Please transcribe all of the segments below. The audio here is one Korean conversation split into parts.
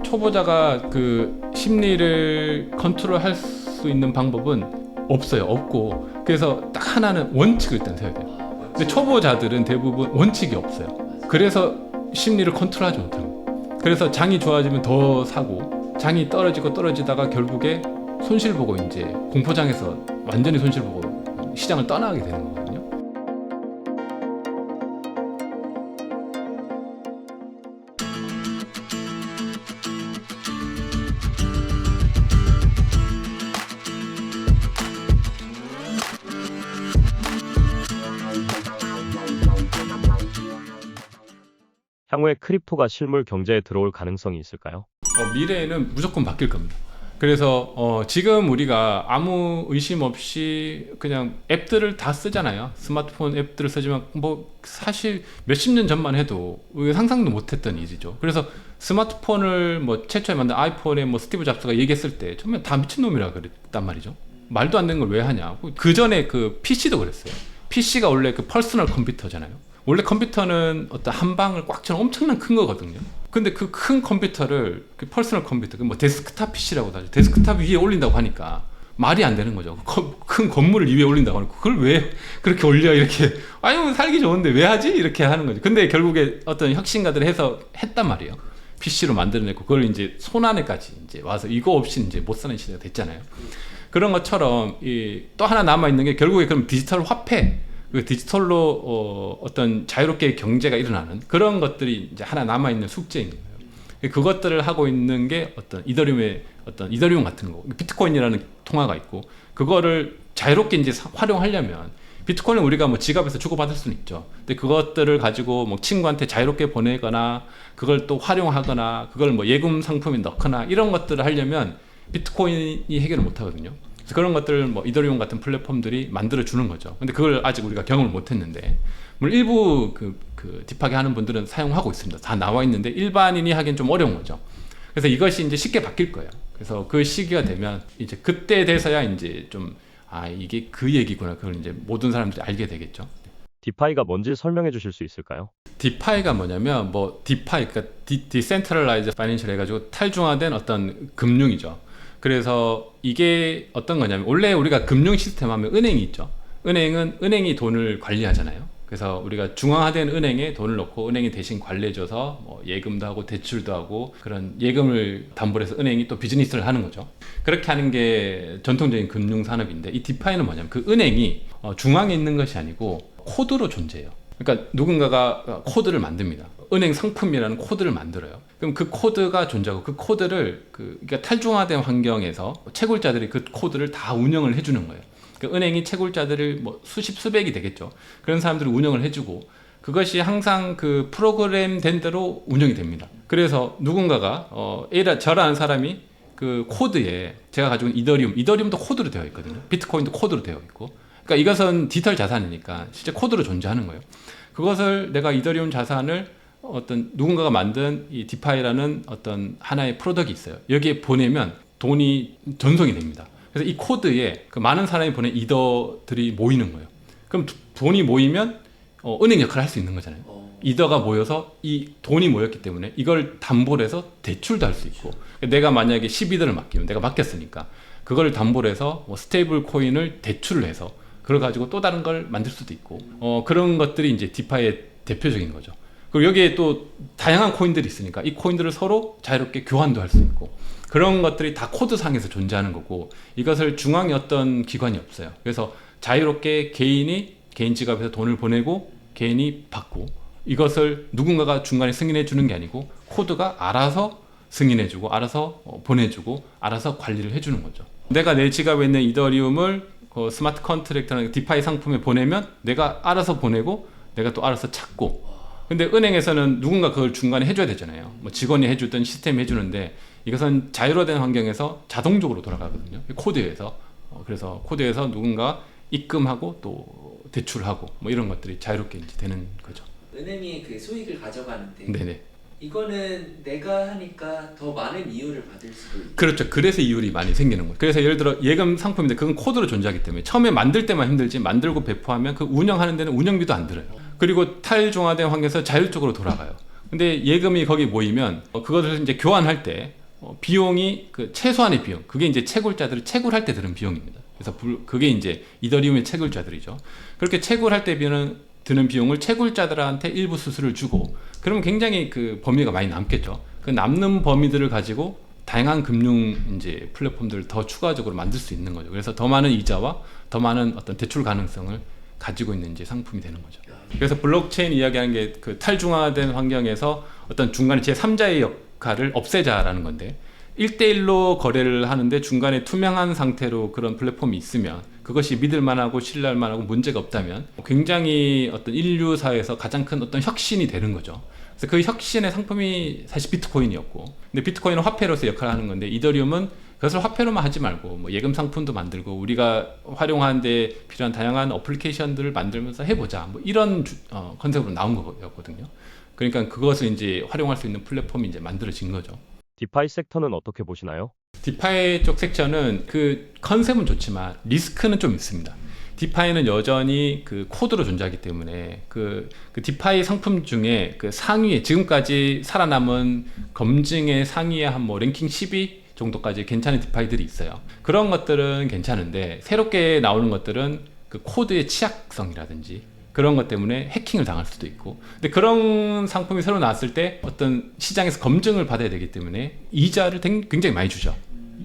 초보자가 그 심리를 컨트롤할 수 있는 방법은 없고, 그래서 딱 하나는 원칙을 일단 세워야 돼요. 근데 초보자들은 대부분 원칙이 없어요. 그래서 심리를 컨트롤하지 못합니다. 그래서 장이 좋아지면 더 사고, 장이 떨어지다가 결국에 손실 보고 이제 공포장에서 완전히 손실 보고 시장을 떠나게 되는 거거든요. 향후에 크립토가 실물 경제에 들어올 가능성이 있을까요? 미래에는 무조건 바뀔 겁니다. 그래서 지금 우리가 아무 의심 없이 그냥 앱들을 다 쓰잖아요. 스마트폰 앱들을 쓰지만 뭐 사실 몇십 년 전만 해도 상상도 못했던 일이죠. 그래서 스마트폰을 뭐 최초에 만든 아이폰에 뭐 스티브 잡스가 얘기했을 때 정말 다 미친놈이라 그랬단 말이죠. 말도 안 되는 걸 왜 하냐. 그 전에 그 PC도 그랬어요. PC가 원래 그 퍼스널 컴퓨터잖아요. 원래 컴퓨터는 어떤 한 방을 꽉 채운 엄청난 큰 거거든요. 근데 그 큰 컴퓨터를 그 퍼스널 컴퓨터, 뭐 데스크탑 PC라고 하죠. 데스크탑 위에 올린다고 하니까 말이 안 되는 거죠. 큰 건물을 위에 올린다고 하니까 그걸 왜 그렇게 올려 이렇게 아니 살기 좋은데 왜 하지 이렇게 하는 거죠. 근데 결국에 어떤 혁신가들이 해서 했단 말이에요. PC로 만들어냈고 그걸 이제 손 안에까지 이제 와서 이거 없이 이제 못 사는 시대가 됐잖아요. 그런 것처럼 또 하나 남아 있는 게 결국에 그럼 디지털 화폐. 그 디지털로 어떤 자유롭게 경제가 일어나는 그런 것들이 이제 하나 남아있는 숙제인 거예요. 그것들을 하고 있는 게 어떤 이더리움 같은 거, 비트코인이라는 통화가 있고, 그거를 자유롭게 이제 활용하려면 비트코인은 우리가 뭐 지갑에서 주고받을 수는 있죠. 근데 그것들을 가지고 뭐 친구한테 자유롭게 보내거나 그걸 또 활용하거나 그걸 뭐 예금 상품에 넣거나 이런 것들을 하려면 비트코인이 해결을 못 하거든요. 그런 것들을 뭐 이더리움 같은 플랫폼들이 만들어 주는 거죠. 근데 그걸 아직 우리가 경험을 못 했는데, 물론 일부 그 딥하게 하는 분들은 사용하고 있습니다. 다 나와 있는데 일반인이 하기엔 좀 어려운 거죠. 그래서 이것이 이제 쉽게 바뀔 거예요. 그래서 그 시기가 되면 이제 그때 돼서야 이제 좀 이게 그 얘기구나. 그걸 이제 모든 사람들이 알게 되겠죠. 디파이가 뭔지 설명해 주실 수 있을까요? 디파이가 뭐냐면 뭐 디파이, 그러니까 디센트럴라이즈 파이낸셜 해가지고 탈중화된 어떤 금융이죠. 그래서 이게 어떤 거냐면 원래 우리가 금융 시스템 하면 은행이 있죠. 은행은 은행이 돈을 관리하잖아요. 그래서 우리가 중앙화된 은행에 돈을 넣고 은행이 대신 관리해줘서 뭐 예금도 하고 대출도 하고 그런 예금을 담보로 해서 은행이 또 비즈니스를 하는 거죠. 그렇게 하는 게 전통적인 금융 산업인데, 이 디파이는 뭐냐면 그 은행이 중앙에 있는 것이 아니고 코드로 존재해요. 그러니까 누군가가 코드를 만듭니다. 은행 상품이라는 코드를 만들어요. 그럼 그 코드가 존재하고 그 코드를 그러니까 탈중화된 환경에서 채굴자들이 그 코드를 다 운영을 해주는 거예요. 그 은행이 채굴자들을 뭐 수백이 되겠죠. 그런 사람들을 운영을 해주고 그것이 항상 그 프로그램 된 대로 운영이 됩니다. 그래서 누군가가 저라는 사람이 그 코드에 제가 가지고 있는 이더리움도 코드로 되어 있거든요. 비트코인도 코드로 되어 있고. 그러니까 이것은 디지털 자산이니까 실제 코드로 존재하는 거예요. 그것을 내가 이더리움 자산을 어떤 누군가가 만든 이 디파이라는 어떤 하나의 프로덕트가 있어요. 여기에 보내면 돈이 전송이 됩니다. 그래서 이 코드에 그 많은 사람이 보낸 이더들이 모이는 거예요. 그럼 돈이 모이면 은행 역할을 할 수 있는 거잖아요. 이더가 모여서 이 돈이 모였기 때문에 이걸 담보로 해서 대출도 할 수 있고, 내가 만약에 10이더를 맡기면 내가 맡겼으니까 그걸 담보로 해서 뭐 스테이블 코인을 대출을 해서 그걸 가지고 또 다른 걸 만들 수도 있고, 그런 것들이 이제 디파이의 대표적인 거죠. 그리고 여기에 또 다양한 코인들이 있으니까 이 코인들을 서로 자유롭게 교환도 할 수 있고, 그런 것들이 다 코드상에서 존재하는 거고, 이것을 중앙에 어떤 기관이 없어요. 그래서 자유롭게 개인 지갑에서 돈을 보내고 개인이 받고, 이것을 누군가가 중간에 승인해 주는 게 아니고 코드가 알아서 승인해 주고 알아서 보내주고 알아서 관리를 해주는 거죠. 내가 내 지갑에 있는 이더리움을 그 스마트 컨트랙트라는 디파이 상품에 보내면 내가 알아서 보내고 내가 또 알아서 찾고, 근데 은행에서는 누군가 그걸 중간에 해줘야 되잖아요. 뭐 직원이 해주든 시스템이 해주는데, 이것은 자유로된 환경에서 자동적으로 돌아가거든요. 코드에서. 그래서 코드에서 누군가 입금하고 또 대출하고 뭐 이런 것들이 자유롭게 이제 되는 거죠. 은행이 그 소익을 가져가는데, 네네. 이거는 내가 하니까 더 많은 이율을 받을 수도 있고. 그렇죠. 그래서 이율이 많이 생기는 거예요. 그래서 예를 들어 예금 상품인데 그건 코드로 존재하기 때문에 처음에 만들 때만 힘들지 만들고 배포하면 그 운영하는 데는 운영비도 안 들어요. 그리고 탈중화된 환경에서 자율적으로 돌아가요. 근데 예금이 거기 모이면 그것을 이제 교환할 때 비용이 그 최소한의 비용, 그게 이제 채굴자들이 채굴할 때 드는 비용입니다. 그래서 그게 이제 이더리움의 채굴자들이죠. 그렇게 채굴할 때 드는 비용을 채굴자들한테 일부 수수료를 주고, 그러면 굉장히 그 범위가 많이 남겠죠. 그 남는 범위들을 가지고 다양한 금융 이제 플랫폼들을 더 추가적으로 만들 수 있는 거죠. 그래서 더 많은 이자와 더 많은 어떤 대출 가능성을 가지고 있는 이제 상품이 되는 거죠. 그래서 블록체인 이야기하는 게 그 탈중앙화된 환경에서 어떤 중간에 제3자의 역할을 없애자라는 건데, 1대1로 거래를 하는데 중간에 투명한 상태로 그런 플랫폼이 있으면, 그것이 믿을만하고 신뢰할 만하고 문제가 없다면 굉장히 어떤 인류사에서 가장 큰 어떤 혁신이 되는 거죠. 그래서 그 혁신의 상품이 사실 비트코인이었고, 근데 비트코인은 화폐로서 역할을 하는 건데, 이더리움은 그것을 화폐로만 하지 말고 뭐 예금 상품도 만들고 우리가 활용하는데 필요한 다양한 어플리케이션들을 만들면서 해보자, 뭐 이런 컨셉으로 나온 거였거든요. 그러니까 그것을 이제 활용할 수 있는 플랫폼이 이제 만들어진 거죠. 디파이 섹터는 어떻게 보시나요? 디파이 쪽 섹션은 그 컨셉은 좋지만 리스크는 좀 있습니다. 디파이는 여전히 그 코드로 존재하기 때문에 그 디파이 상품 중에 그 상위에 지금까지 살아남은 검증의 상위에 한 뭐 랭킹 10위 정도까지 괜찮은 디파이들이 있어요. 그런 것들은 괜찮은데, 새롭게 나오는 것들은 그 코드의 취약성이라든지 그런 것 때문에 해킹을 당할 수도 있고, 근데 그런 상품이 새로 나왔을 때 어떤 시장에서 검증을 받아야 되기 때문에 이자를 굉장히 많이 주죠.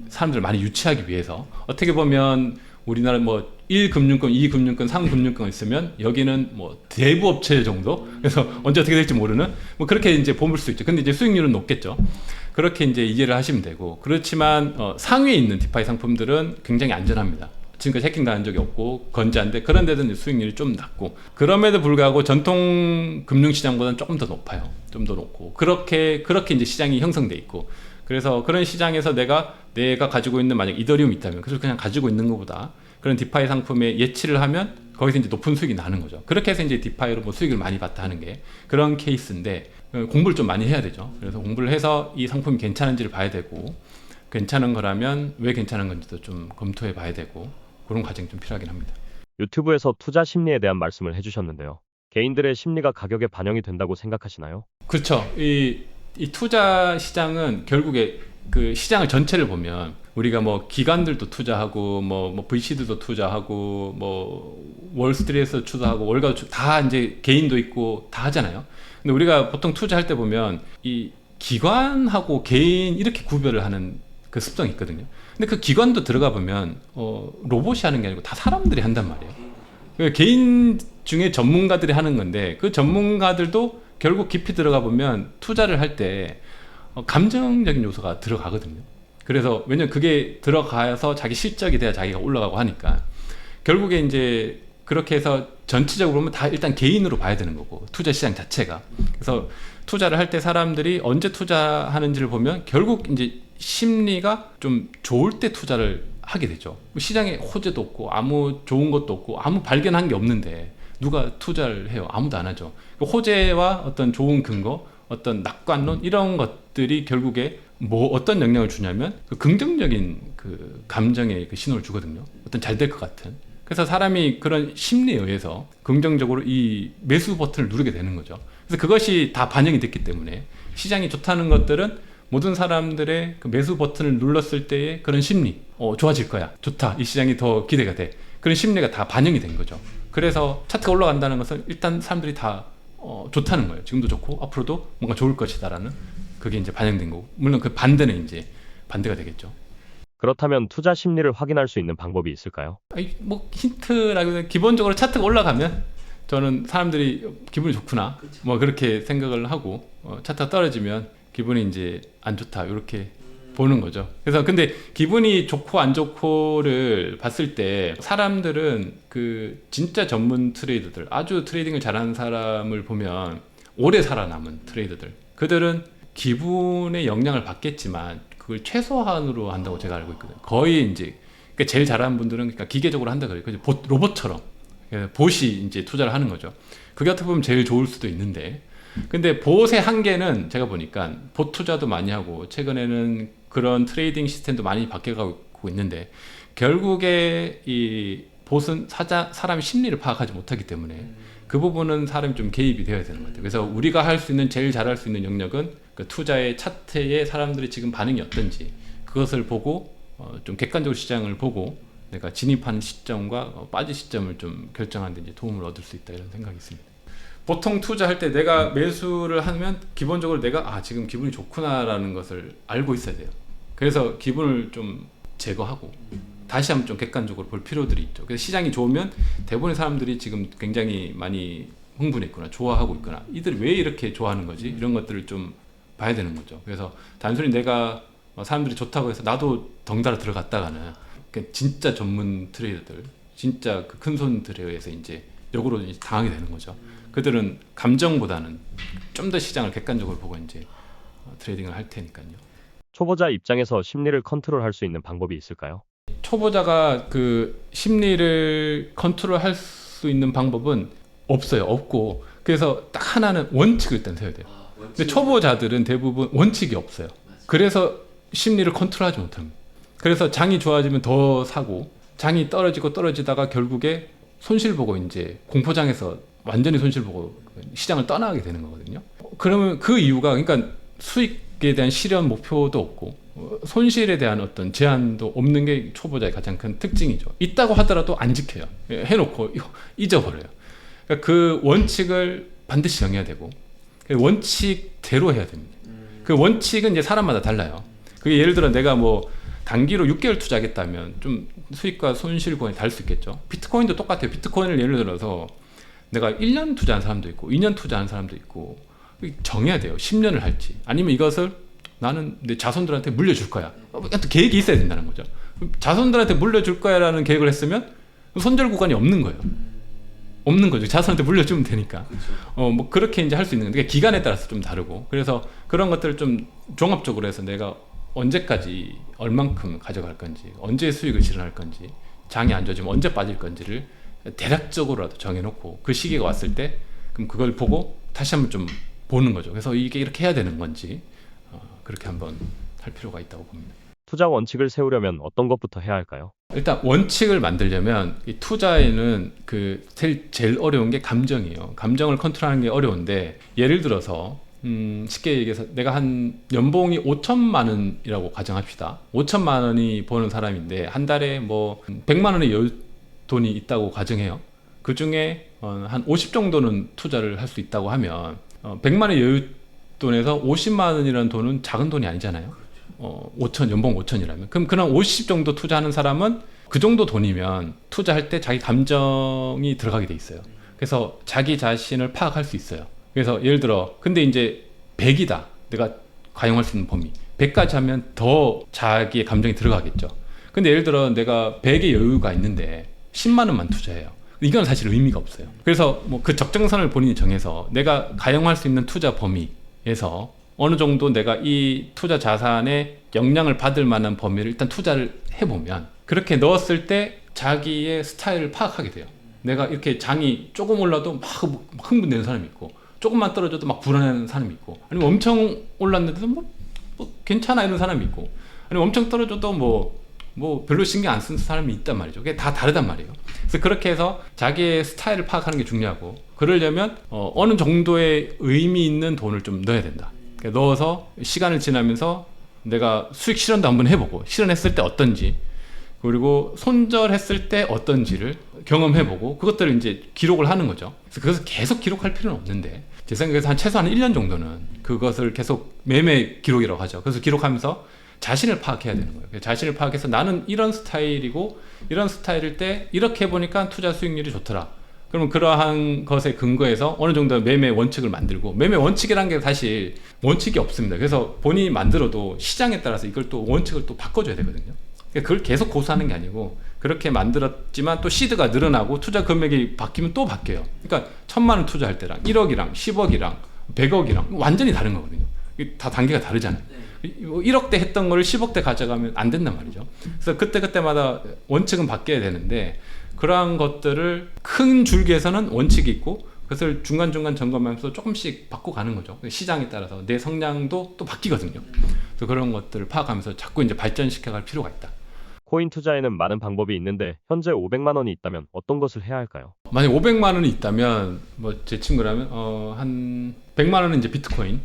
사람들을 많이 유치하기 위해서. 어떻게 보면 우리나라 뭐 1금융권, 2금융권, 3금융권 있으면 여기는 뭐 대부 업체 정도? 그래서 언제 어떻게 될지 모르는 뭐 그렇게 이제 보물 수 있죠. 근데 이제 수익률은 높겠죠. 그렇게 이제 이해를 하시면 되고, 그렇지만 상위에 있는 디파이 상품들은 굉장히 안전합니다. 지금까지 해킹 당한 적이 없고 건재한데, 그런 데는 수익률이 좀 낮고, 그럼에도 불구하고 전통 금융시장보다는 조금 더 높아요. 좀 더 높고, 그렇게 이제 시장이 형성돼 있고, 그래서 그런 시장에서 내가 가지고 있는 만약 이더리움이 있다면 그걸 그냥 가지고 있는 것보다 그런 디파이 상품에 예치를 하면 거기서 이제 높은 수익이 나는 거죠. 그렇게 해서 이제 디파이로 뭐 수익을 많이 봤다 하는 게 그런 케이스인데, 공부를 좀 많이 해야 되죠. 그래서 공부를 해서 이 상품이 괜찮은지를 봐야 되고, 괜찮은 거라면 왜 괜찮은 건지도 좀 검토해 봐야 되고, 그런 과정이 좀 필요하긴 합니다. 유튜브에서 투자 심리에 대한 말씀을 해주셨는데요. 개인들의 심리가 가격에 반영이 된다고 생각하시나요? 그렇죠. 이 투자 시장은 결국에 그 시장을 전체를 보면 우리가 뭐 기관들도 투자하고 뭐 VC들도 투자하고 뭐 월스트리트에서 투자하고 월가도 다 이제 개인도 있고 다 하잖아요. 근데 우리가 보통 투자할 때 보면 이 기관하고 개인 이렇게 구별을 하는 그 습성이 있거든요. 근데 그 기관도 들어가 보면 로봇이 하는 게 아니고 다 사람들이 한단 말이에요. 그 개인 중에 전문가들이 하는 건데, 그 전문가들도 결국 깊이 들어가 보면 투자를 할 때 감정적인 요소가 들어가거든요. 그래서 왜냐면 그게 들어가서 자기 실적이 돼야 자기가 올라가고 하니까, 결국에 이제 그렇게 해서 전체적으로 보면 다 일단 개인으로 봐야 되는 거고, 투자 시장 자체가. 그래서 투자를 할 때 사람들이 언제 투자하는지를 보면 결국 이제 심리가 좀 좋을 때 투자를 하게 되죠. 시장에 호재도 없고 아무 좋은 것도 없고 아무 발견한 게 없는데 누가 투자를 해요? 아무도 안 하죠. 호재와 어떤 좋은 근거, 어떤 낙관론, 이런 것들이 결국에 뭐 어떤 영향을 주냐면 그 긍정적인 그 감정의 그 신호를 주거든요. 어떤 잘 될 것 같은. 그래서 사람이 그런 심리에 의해서 긍정적으로 이 매수 버튼을 누르게 되는 거죠. 그래서 그것이 다 반영이 됐기 때문에 시장이 좋다는 것들은 모든 사람들의 그 매수 버튼을 눌렀을 때의 그런 심리, 좋아질 거야, 좋다, 이 시장이 더 기대가 돼, 그런 심리가 다 반영이 된 거죠. 그래서 차트가 올라간다는 것은 일단 사람들이 다 좋다는 거예요. 지금도 좋고 앞으로도 뭔가 좋을 것이다라는, 그게 이제 반영된 거고, 물론 그 반대는 이제 반대가 되겠죠. 그렇다면 투자 심리를 확인할 수 있는 방법이 있을까요? 뭐 힌트라기보다는 기본적으로 차트가 올라가면 저는 사람들이 기분이 좋구나, 그쵸. 뭐 그렇게 생각을 하고, 차트가 떨어지면 기분이 이제 안 좋다, 이렇게 보는 거죠. 그래서 근데 기분이 좋고 안 좋고를 봤을 때 사람들은 그 진짜 전문 트레이더들, 아주 트레이딩을 잘하는 사람을 보면 오래 살아남은 트레이더들, 그들은 기분의 영향을 받겠지만 그걸 최소한으로 한다고 제가 알고 있거든요. 거의 이제 그러니까 제일 잘하는 분들은 그러니까 기계적으로 한다 그래요. 로봇처럼 봇이 이제 투자를 하는 거죠. 그게 어떻게 보면 제일 좋을 수도 있는데, 근데 봇의 한계는 제가 보니까 봇 투자도 많이 하고 최근에는 그런 트레이딩 시스템도 많이 바뀌어가고 있는데, 결국에 이 봇은 사람의 심리를 파악하지 못하기 때문에 그 부분은 사람이 좀 개입이 되어야 되는 것 같아요. 그래서 우리가 할 수 있는 제일 잘할 수 있는 영역은 그 투자의 차트에 사람들이 지금 반응이 어떤지 그것을 보고 좀 객관적으로 시장을 보고 내가 진입하는 시점과 빠질 시점을 좀 결정하는 데 이제 도움을 얻을 수 있다 이런 생각이 있습니다. 보통 투자할 때 내가 매수를 하면 기본적으로 내가 지금 기분이 좋구나라는 것을 알고 있어야 돼요. 그래서 기분을 좀 제거하고 다시 한번 좀 객관적으로 볼 필요들이 있죠. 그래서 시장이 좋으면 대부분의 사람들이 지금 굉장히 많이 흥분했구나, 좋아하고 있구나, 이들이 왜 이렇게 좋아하는 거지, 이런 것들을 좀 봐야 되는 거죠. 그래서 단순히 내가 사람들이 좋다고 해서 나도 덩달아 들어갔다가는 진짜 전문 트레이더들, 진짜 그 큰손들에 의해서 이제 역으로 이제 당하게 되는 거죠. 그들은 감정보다는 좀 더 시장을 객관적으로 보고 이제 트레이딩을 할 테니까요. 초보자 입장에서 심리를 컨트롤할 수 있는 방법이 있을까요? 초보자가 그 심리를 컨트롤할 수 있는 방법은 없어요. 없고, 그래서 딱 하나는 원칙을 일단 세워야 돼요. 근데 초보자들은 대부분 원칙이 없어요. 그래서 심리를 컨트롤하지 못합니다. 그래서 장이 좋아지면 더 사고, 장이 떨어지고 떨어지다가 결국에 손실 보고 이제 공포장에서 완전히 손실 보고 시장을 떠나게 되는 거거든요. 그러면 그 이유가, 그러니까 수익에 대한 실현 목표도 없고 손실에 대한 어떤 제한도 없는 게 초보자의 가장 큰 특징이죠. 있다고 하더라도 안 지켜요. 해놓고 잊어버려요. 그러니까 그 원칙을 반드시 정해야 되고 원칙대로 해야 됩니다. 그 원칙은 이제 사람마다 달라요. 그게 예를 들어 내가 뭐 단기로 6개월 투자하겠다면 좀 수익과 손실 구간이 다를 수 있겠죠. 비트코인도 똑같아요. 비트코인을 예를 들어서 내가 1년 투자한 사람도 있고 2년 투자한 사람도 있고 정해야 돼요. 10년을 할지 아니면 이것을 나는 내 자손들한테 물려줄 거야. 계획이 있어야 된다는 거죠. 자손들한테 물려줄 거야라는 계획을 했으면 손절 구간이 없는 거예요. 없는 거죠. 자손한테 물려주면 되니까. 뭐 그렇게 이제 할 수 있는 건데 기간에 따라서 좀 다르고, 그래서 그런 것들을 좀 종합적으로 해서 내가 언제까지 얼만큼 가져갈 건지, 언제 수익을 실현할 건지, 장이 안 좋아지면 언제 빠질 건지를 대략적으로라도 정해놓고 그 시기가 왔을 때 그럼 그걸 보고 다시 한번 좀 보는 거죠. 그래서 이게 이렇게 해야 되는 건지 그렇게 한번 할 필요가 있다고 봅니다. 투자 원칙을 세우려면 어떤 것부터 해야 할까요? 일단 원칙을 만들려면 이 투자에는 그 제일 어려운 게 감정이에요. 감정을 컨트롤하는 게 어려운데, 예를 들어서 쉽게 얘기해서 내가 한 연봉이 5천만 원이라고 가정합시다. 5천만 원이 버는 사람인데 한 달에 뭐 100만 원의 돈이 있다고 가정해요. 그 중에 한 50 정도는 투자를 할 수 있다고 하면 100만 원의 여윳돈에서 50만 원이라는 돈은 작은 돈이 아니잖아요. 5천, 연봉 5천이라면 그럼 그냥 50 정도 투자하는 사람은 그 정도 돈이면 투자할 때 자기 감정이 들어가게 돼 있어요. 그래서 자기 자신을 파악할 수 있어요. 그래서 예를 들어 근데 이제 100이다, 내가 가용할 수 있는 범위 100까지 하면 더 자기의 감정이 들어가겠죠. 근데 예를 들어 내가 100의 여유가 있는데 10만 원만 투자해요. 이건 사실 의미가 없어요. 그래서 뭐 그 적정선을 본인이 정해서 내가 가용할 수 있는 투자 범위에서 어느 정도 내가 이 투자 자산의 영향을 받을 만한 범위를 일단 투자를 해보면, 그렇게 넣었을 때 자기의 스타일을 파악하게 돼요. 내가 이렇게 장이 조금 올라도 막 흥분되는 사람이 있고, 조금만 떨어져도 막 불안해하는 사람이 있고, 아니면 엄청 올랐는데도 뭐 괜찮아 이런 사람이 있고, 아니면 엄청 떨어져도 뭐 별로 신경 안 쓰는 사람이 있단 말이죠. 그게 다 다르단 말이에요. 그래서 그렇게 해서 자기의 스타일을 파악하는 게 중요하고, 그러려면 어느 정도의 의미 있는 돈을 좀 넣어야 된다. 그러니까 넣어서 시간을 지나면서 내가 수익 실현도 한번 해보고, 실현했을 때 어떤지, 그리고 손절했을 때 어떤지를 경험해보고, 그것들을 이제 기록을 하는 거죠. 그래서 그것을 계속 기록할 필요는 없는데, 제 생각에서 최소한 1년 정도는 그것을 계속 매매 기록이라고 하죠. 그래서 기록하면서 자신을 파악해야 되는 거예요. 자신을 파악해서 나는 이런 스타일이고 이런 스타일일 때 이렇게 해보니까 투자 수익률이 좋더라. 그러면 그러한 것에 근거해서 어느 정도 매매 원칙을 만들고, 매매 원칙이라는 게 사실 원칙이 없습니다. 그래서 본인이 만들어도 시장에 따라서 이걸 또 원칙을 또 바꿔줘야 되거든요. 그걸 계속 고수하는 게 아니고, 그렇게 만들었지만 또 시드가 늘어나고 투자 금액이 바뀌면 또 바뀌어요. 그러니까 1,000만 원 투자할 때랑 1억이랑 10억이랑 100억이랑 완전히 다른 거거든요. 다 단계가 다르잖아요. 1억대 했던 거를 10억대 가져가면 안 된단 말이죠. 그래서 그때마다 원칙은 바뀌어야 되는데, 그러한 것들을 큰 줄기에서는 원칙이 있고 그것을 중간중간 점검하면서 조금씩 바꿔가는 거죠. 시장에 따라서 내 성향도 또 바뀌거든요. 그래서 그런 것들을 파악하면서 자꾸 이제 발전시켜갈 필요가 있다. 코인 투자에는 많은 방법이 있는데 현재 500만 원이 있다면 어떤 것을 해야 할까요? 만약 500만 원이 있다면 뭐 제 친구라면 한 100만 원은 이제 비트코인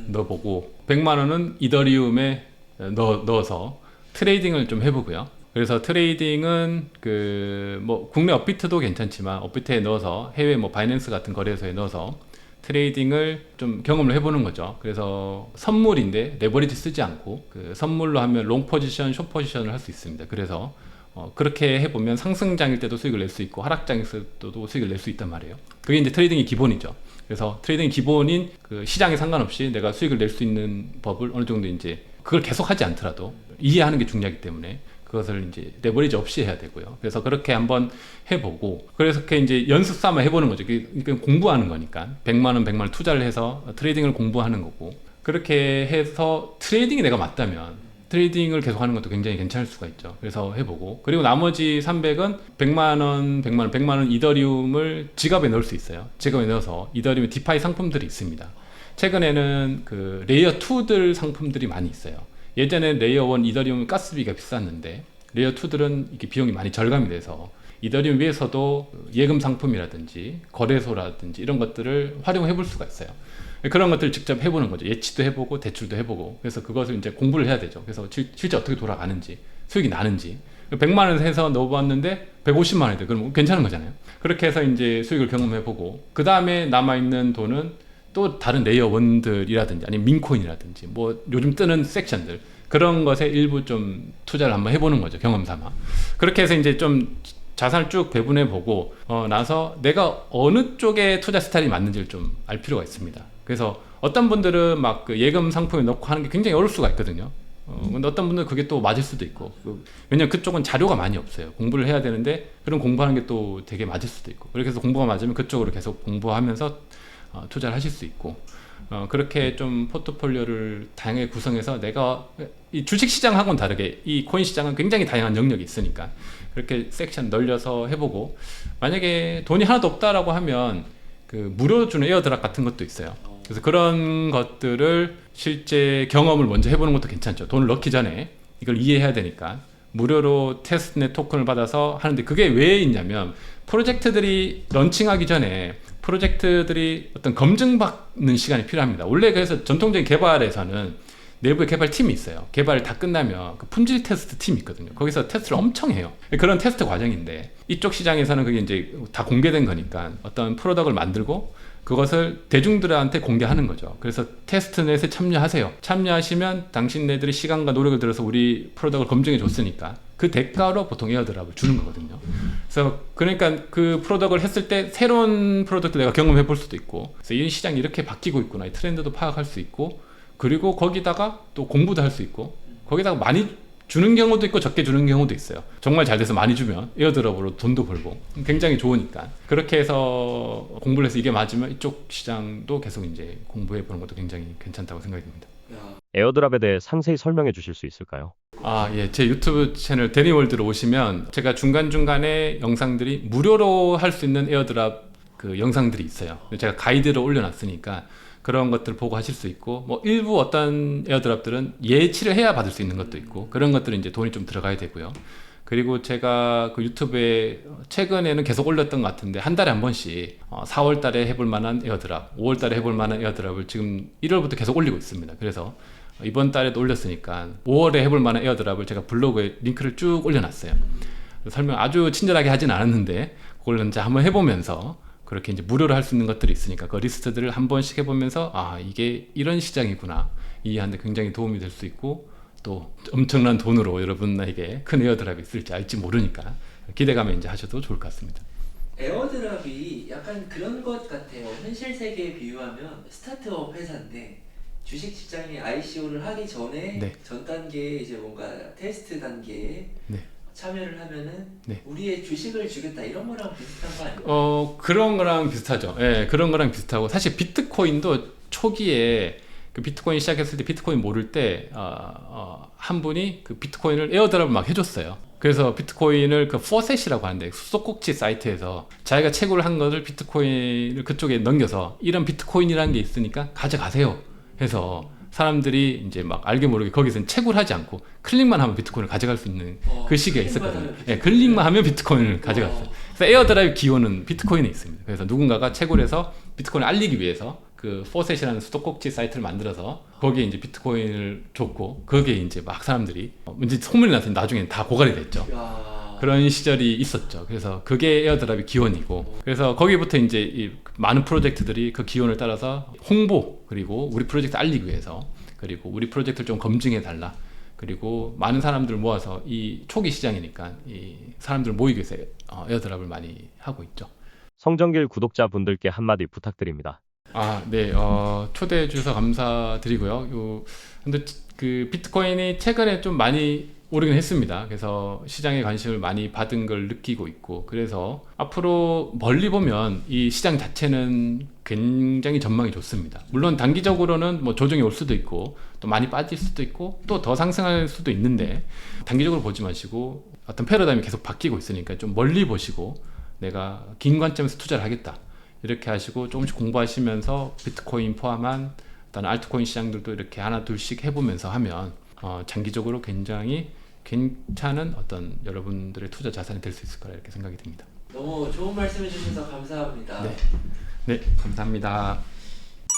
넣어보고 100만 원은 이더리움에 넣어서 트레이딩을 좀 해보고요. 그래서 트레이딩은 그 뭐 국내 업비트도 괜찮지만 업비트에 넣어서 해외 뭐 바이낸스 같은 거래소에 넣어서 트레이딩을 좀 경험을 해보는 거죠. 그래서 선물인데 레버리지 쓰지 않고 그 선물로 하면 롱 포지션, 숏 포지션을 할 수 있습니다. 그래서 그렇게 해보면 상승장일 때도 수익을 낼 수 있고 하락장일 때도 수익을 낼 수 있단 말이에요. 그게 이제 트레이딩의 기본이죠. 그래서 트레이딩 기본인 그 시장에 상관없이 내가 수익을 낼 수 있는 법을 어느 정도 이제 그걸 계속 하지 않더라도 이해하는 게 중요하기 때문에 그것을 이제 레버리지 없이 해야 되고요. 그래서 그렇게 한번 해보고 그래서 그렇게 이제 연습 삼아 해보는 거죠. 그러니까 공부하는 거니까 100만 원, 100만 원 투자를 해서 트레이딩을 공부하는 거고 그렇게 해서 트레이딩이 내가 맞다면 트레이딩을 계속 하는 것도 굉장히 괜찮을 수가 있죠. 그래서 해보고 그리고 나머지 300은 100만 원, 100만 원, 100만 원 이더리움을 지갑에 넣을 수 있어요. 지갑에 넣어서 이더리움 디파이 상품들이 있습니다. 최근에는 그 레이어 2들 상품들이 많이 있어요. 예전에 레이어 1 이더리움 가스비가 비쌌는데 레이어 2들은 이게 비용이 많이 절감이 돼서 이더리움 위에서도 예금 상품이라든지 거래소라든지 이런 것들을 활용해 볼 수가 있어요. 그런 것들을 직접 해보는 거죠. 예치도 해보고 대출도 해보고 그래서 그것을 이제 공부를 해야 되죠. 그래서 실제 어떻게 돌아가는지 수익이 나는지 100만 원 해서 넣어봤는데 150만 원이 돼. 그럼 괜찮은 거잖아요. 그렇게 해서 이제 수익을 경험해보고 그 다음에 남아있는 돈은 또 다른 레이어 1들이라든지 아니면 민코인이라든지 뭐 요즘 뜨는 섹션들 그런 것에 일부 좀 투자를 한번 해보는 거죠. 경험 삼아. 그렇게 해서 이제 좀 자산을 쭉 배분해 보고 나서 내가 어느 쪽에 투자 스타일이 맞는지를 좀 알 필요가 있습니다. 그래서 어떤 분들은 막 그 예금 상품에 넣고 하는 게 굉장히 어려울 수가 있거든요. 근데 어떤 분들은 그게 또 맞을 수도 있고 왜냐면 그쪽은 자료가 많이 없어요. 공부를 해야 되는데 그런 공부하는 게 또 되게 맞을 수도 있고 그렇게 해서 공부가 맞으면 그쪽으로 계속 공부하면서 투자를 하실 수 있고 그렇게 좀 포트폴리오를 다양하게 구성해서 내가 이 주식시장하고는 다르게 이 코인 시장은 굉장히 다양한 영역이 있으니까 그렇게 섹션 널려서 해보고 만약에 돈이 하나도 없다라고 하면 그 무료로 주는 에어드랍 같은 것도 있어요. 그래서 그런 것들을 실제 경험을 먼저 해보는 것도 괜찮죠. 돈을 넣기 전에 이걸 이해해야 되니까 무료로 테스트넷 토큰을 받아서 하는데 그게 왜 있냐면 프로젝트들이 런칭하기 전에 프로젝트들이 어떤 검증받는 시간이 필요합니다. 원래 그래서 전통적인 개발에서는 내부에 개발팀이 있어요. 개발을 다 끝나면 그 품질 테스트 팀이 있거든요. 거기서 테스트를 엄청 해요. 그런 테스트 과정인데 이쪽 시장에서는 그게 이제 다 공개된 거니까 어떤 프로덕트를 만들고 그것을 대중들한테 공개하는 거죠. 그래서 테스트넷에 참여하세요. 참여하시면 당신네들이 시간과 노력을 들여서 우리 프로덕트를 검증해 줬으니까 그 대가로 보통 에어드랍을 주는 거거든요. 그래서 그러니까 그 프로덕트를 했을 때 새로운 프로덕트 내가 경험해 볼 수도 있고 그래서 이 시장이 이렇게 바뀌고 있구나 이 트렌드도 파악할 수 있고 그리고 거기다가 또 공부도 할 수 있고 거기다가 많이 주는 경우도 있고 적게 주는 경우도 있어요. 정말 잘 돼서 많이 주면 에어드랍으로 돈도 벌고 굉장히 좋으니까 그렇게 해서 공부를 해서 이게 맞으면 이쪽 시장도 계속 이제 공부해 보는 것도 굉장히 괜찮다고 생각이 듭니다. 에어드랍에 대해 상세히 설명해 주실 수 있을까요? 예. 제 유튜브 채널 데니월드로 오시면 제가 중간중간에 영상들이 무료로 할 수 있는 에어드랍 그 영상들이 있어요. 제가 가이드를 올려놨으니까 그런 것들 보고 하실 수 있고 뭐 일부 어떤 에어드랍들은 예치를 해야 받을 수 있는 것도 있고 그런 것들은 이제 돈이 좀 들어가야 되고요. 그리고 제가 그 유튜브에 최근에는 계속 올렸던 것 같은데 한 달에 한 번씩 4월 달에 해볼 만한 에어드랍, 5월 달에 해볼 만한 에어드랍을 지금 1월부터 계속 올리고 있습니다. 그래서 이번 달에도 올렸으니까 5월에 해볼 만한 에어드랍을 제가 블로그에 링크를 쭉 올려놨어요. 설명 아주 친절하게 하진 않았는데 그걸 이제 한번 해보면서 그렇게 이제 무료로 할 수 있는 것들이 있으니까 그 리스트들을 한 번씩 해보면서 이게 이런 시장이구나 이해하는데 굉장히 도움이 될 수 있고 또 엄청난 돈으로 여러분에게 큰 에어드랍이 있을지 알지 모르니까 기대감에 이제 하셔도 좋을 것 같습니다. 에어드랍이 약간 그런 것 같아요. 현실 세계에 비유하면 스타트업 회사인데 주식 시장에 ICO를 하기 전에 네. 전 단계에 이제 뭔가 테스트 단계에 네. 참여를 하면은 네. 우리의 주식을 주겠다 이런 거랑 비슷한 거 아니에요? 그런 거랑 비슷하죠. 예, 그런 거랑 비슷하고 사실 비트코인도 초기에 그 비트코인 시작했을 때 비트코인 모를 때 한 분이 그 비트코인을 에어드랍을 막 해줬어요. 그래서 비트코인을 그 포셋이라고 하는데 수도꼭지 사이트에서 자기가 채굴을 한 것을 비트코인을 그쪽에 넘겨서 이런 비트코인이라는 게 있으니까 가져가세요 해서 사람들이 이제 막 알게 모르게 거기서는 채굴 하지 않고 클릭만 하면 비트코인을 가져갈 수 있는 그 시기가 있었거든요. 예, 클릭만 하면 비트코인을 가져갔어요. 그래서 에어드라이브 기원은 비트코인에 있습니다. 그래서 누군가가 채굴해서 비트코인을 알리기 위해서 그 포셋이라는 수도꼭지 사이트를 만들어서 거기에 이제 비트코인을 줬고 거기에 이제 막 사람들이 이제 소문이 나서 나중에 다 고갈이 됐죠. 그런 시절이 있었죠. 그래서 그게 에어드랍의 기원이고, 그래서 거기부터 이제 이 많은 프로젝트들이 그 기원을 따라서 홍보, 그리고 우리 프로젝트 알리기 위해서, 그리고 우리 프로젝트를 좀 검증해 달라, 그리고 많은 사람들 모아서 이 초기 시장이니까 이 사람들 모이기 위해서 에어드랍을 많이 하고 있죠. 성정길 구독자분들께 한마디 부탁드립니다. 네, 초대해 주셔서 감사드리고요. 근데 그 비트코인이 최근에 좀 많이 오르긴 했습니다. 그래서 시장에 관심을 많이 받은 걸 느끼고 있고, 그래서 앞으로 멀리 보면 이 시장 자체는 굉장히 전망이 좋습니다. 물론 단기적으로는 뭐 조정이 올 수도 있고 또 많이 빠질 수도 있고 또 더 상승할 수도 있는데, 단기적으로 보지 마시고 어떤 패러다임이 계속 바뀌고 있으니까 좀 멀리 보시고 내가 긴 관점에서 투자를 하겠다 이렇게 하시고 조금씩 공부하시면서 비트코인 포함한 어떤 알트코인 시장들도 이렇게 하나 둘씩 해보면서 하면 장기적으로 굉장히 괜찮은 어떤 여러분들의 투자 자산이 될 수 있을 거라 이렇게 생각이 듭니다. 너무 좋은 말씀 해주셔서 감사합니다. 네, 감사합니다.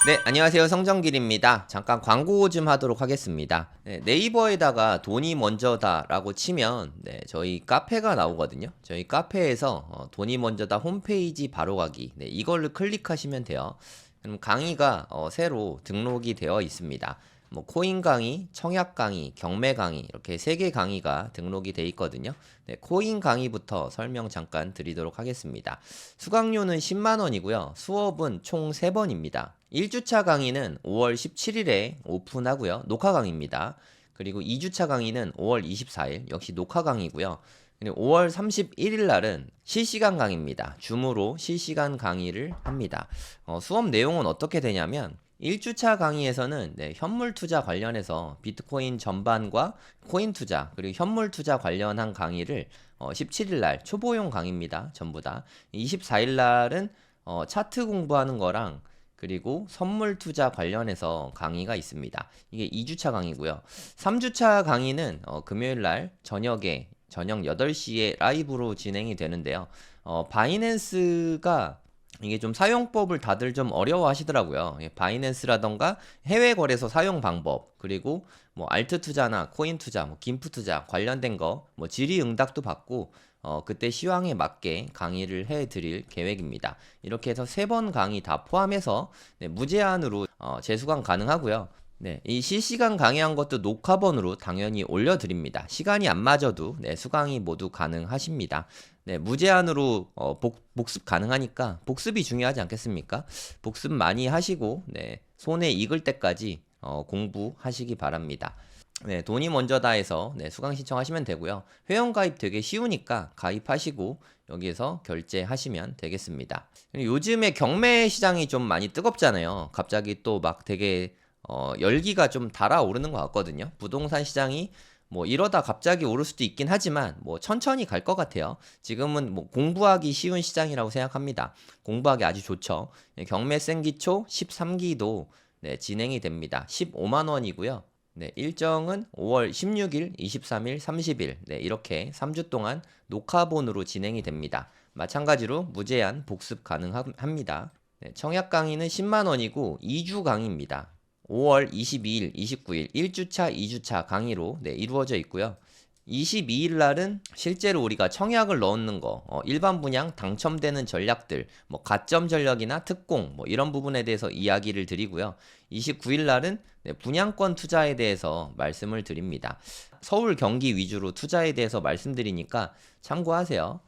네, 안녕하세요. 성정길입니다. 잠깐 광고 좀 하도록 하겠습니다. 네이버에다가 돈이 먼저다 라고 치면 저희 카페가 나오거든요. 저희 카페에서 돈이 먼저다 홈페이지 바로 가기, 이걸로 클릭하시면 돼요. 그럼 강의가 새로 등록이 되어 있습니다. 뭐 코인 강의, 청약 강의, 경매 강의 이렇게 3개 강의가 등록이 돼 있거든요. 코인 강의부터 설명 잠깐 드리도록 하겠습니다. 수강료는 10만 원이고요. 수업은 총 3번입니다. 1주차 강의는 5월 17일에 오픈하고요. 녹화 강의입니다. 그리고 2주차 강의는 5월 24일 역시 녹화 강의고요. 그리고 5월 31일 날은 실시간 강의입니다. 줌으로 실시간 강의를 합니다. 수업 내용은 어떻게 되냐면 1주차 강의에서는 현물 투자 관련해서 비트코인 전반과 코인 투자 그리고 현물 투자 관련한 강의를 17일 날 초보용 강의입니다. 전부 다. 24일 날은 차트 공부하는 거랑 그리고 선물 투자 관련해서 강의가 있습니다. 이게 2주차 강의고요. 3주차 강의는 금요일 날 저녁 8시에 라이브로 진행이 되는데요. 바이낸스가 이게 좀 사용법을 다들 좀 어려워 하시더라고요. 바이낸스라던가 해외 거래소 사용 방법, 그리고 뭐 알트 투자나 코인 투자, 뭐 김프 투자 관련된 거, 뭐 질의응답도 받고 그때 시황에 맞게 강의를 해 드릴 계획입니다. 이렇게 해서 3번 강의 다 포함해서 무제한으로 재수강 가능하고요. 이 실시간 강의한 것도 녹화본으로 당연히 올려드립니다. 시간이 안 맞아도 수강이 모두 가능하십니다. 무제한으로 복습 가능하니까 복습이 중요하지 않겠습니까? 복습 많이 하시고 손에 익을 때까지 공부하시기 바랍니다. 돈이 먼저다 해서 수강 신청하시면 되고요. 회원가입 되게 쉬우니까 가입하시고 여기에서 결제하시면 되겠습니다. 요즘에 경매 시장이 좀 많이 뜨겁잖아요. 갑자기 또 막 되게 열기가 좀 달아오르는 것 같거든요. 부동산 시장이 뭐 이러다 갑자기 오를 수도 있긴 하지만 뭐 천천히 갈 것 같아요. 지금은 뭐 공부하기 쉬운 시장이라고 생각합니다. 공부하기 아주 좋죠. 경매 생기초 13기도 진행이 됩니다. 15만 원이고요. 일정은 5월 16일, 23일, 30일 이렇게 3주 동안 녹화본으로 진행이 됩니다. 마찬가지로 무제한 복습 가능합니다. 청약 강의는 10만 원이고 2주 강의입니다. 5월 22일, 29일 1주차, 2주차 강의로 이루어져 있고요. 22일 날은 실제로 우리가 청약을 넣는 거, 일반 분양 당첨되는 전략들, 뭐 가점 전략이나 특공 뭐 이런 부분에 대해서 이야기를 드리고요. 29일 날은 분양권 투자에 대해서 말씀을 드립니다. 서울, 경기 위주로 투자에 대해서 말씀드리니까 참고하세요.